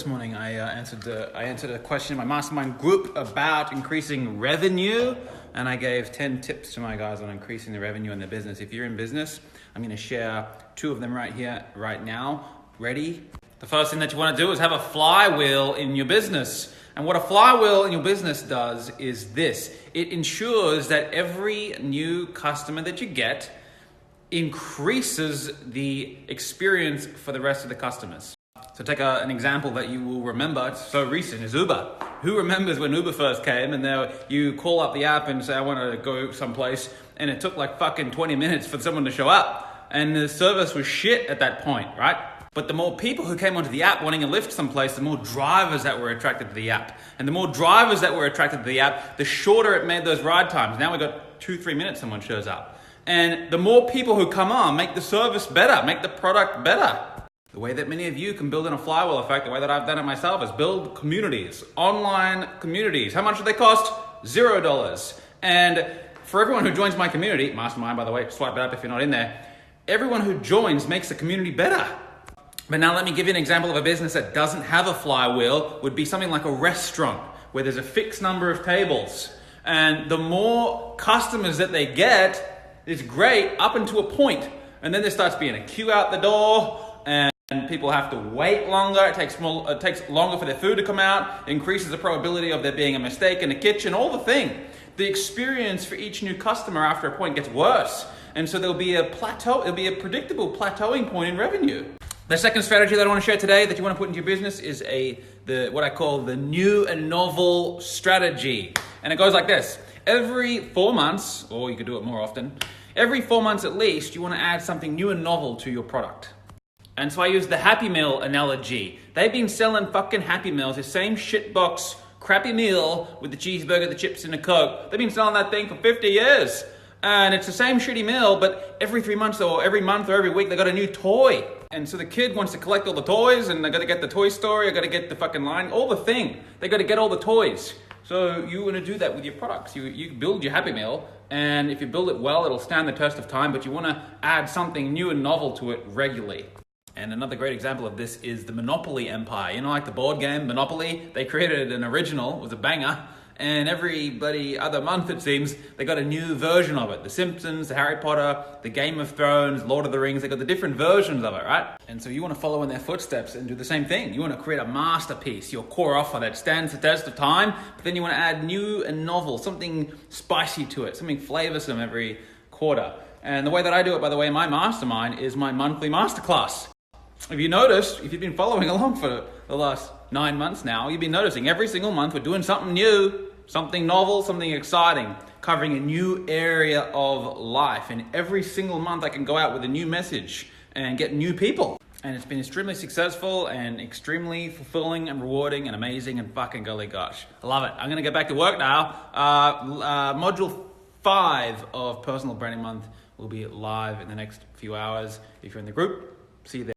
This morning I answered a question in my mastermind group about increasing revenue, and I gave 10 tips to my guys on increasing the revenue in their business. If you're in business, I'm going to share 2 of them right here, right now. Ready? The first thing that you want to do is have a flywheel in your business. And what a flywheel in your business does is this. It ensures that every new customer that you get increases the experience for the rest of the customers. So take an example that you will remember. It's so recent, is Uber. Who remembers when Uber first came and you call up the app and say, I want to go someplace, and it took like fucking 20 minutes for someone to show up, and the service was shit at that point, right? But the more people who came onto the app wanting a lift someplace, the more drivers that were attracted to the app. And the more drivers that were attracted to the app, the shorter it made those ride times. Now we've got 2-3 minutes someone shows up. And the more people who come on make the service better, make the product better. The way that many of you can build in a flywheel effect, the way that I've done it myself, is build communities, online communities. How much do they cost? $0. And for everyone who joins my community, mastermind by the way, swipe it up if you're not in there, everyone who joins makes the community better. But now let me give you an example of a business that doesn't have a flywheel. Would be something like a restaurant where there's a fixed number of tables. And the more customers that they get, it's great up until a point. And then there starts being a queue out the door, and people have to wait longer. It takes longer for their food to come out. It increases the probability of there being a mistake in the kitchen, all the thing. The experience for each new customer after a point gets worse. And so there'll be a plateau, it'll be a predictable plateauing point in revenue. The second strategy that I want to share today that you want to put into your business is what I call the new and novel strategy. And it goes like this. Every 4 months, or you could do it more often, every 4 months at least, you want to add something new and novel to your product. And so I use the Happy Meal analogy. They've been selling fucking Happy Meals, the same shitbox crappy meal with the cheeseburger, the chips, and the Coke. They've been selling that thing for 50 years. And it's the same shitty meal, but every 3 months or every month or every week, they got a new toy. And so the kid wants to collect all the toys, and they got to get the Toy Story, I got to get the fucking line, all the thing. They got to get all the toys. So you want to do that with your products. You build your Happy Meal, and if you build it well, it'll stand the test of time, but you want to add something new and novel to it regularly. And another great example of this is the Monopoly empire. You know, like the board game Monopoly? They created an original, it was a banger, and every bloody other month, it seems, they got a new version of it. The Simpsons, the Harry Potter, the Game of Thrones, Lord of the Rings, they got the different versions of it, right? And so you want to follow in their footsteps and do the same thing. You want to create a masterpiece, your core offer that stands the test of time, but then you want to add new and novel, something spicy to it, something flavorsome every quarter. And the way that I do it, by the way, in my mastermind is my monthly masterclass. If you noticed, if you've been following along for the last 9 months now, you've been noticing every single month we're doing something new, something novel, something exciting, covering a new area of life. And every single month I can go out with a new message and get new people. And it's been extremely successful and extremely fulfilling and rewarding and amazing and fucking golly gosh. I love it. I'm going to get back to work now. Module 5 of Personal Branding Month will be live in the next few hours. If you're in the group, see you there.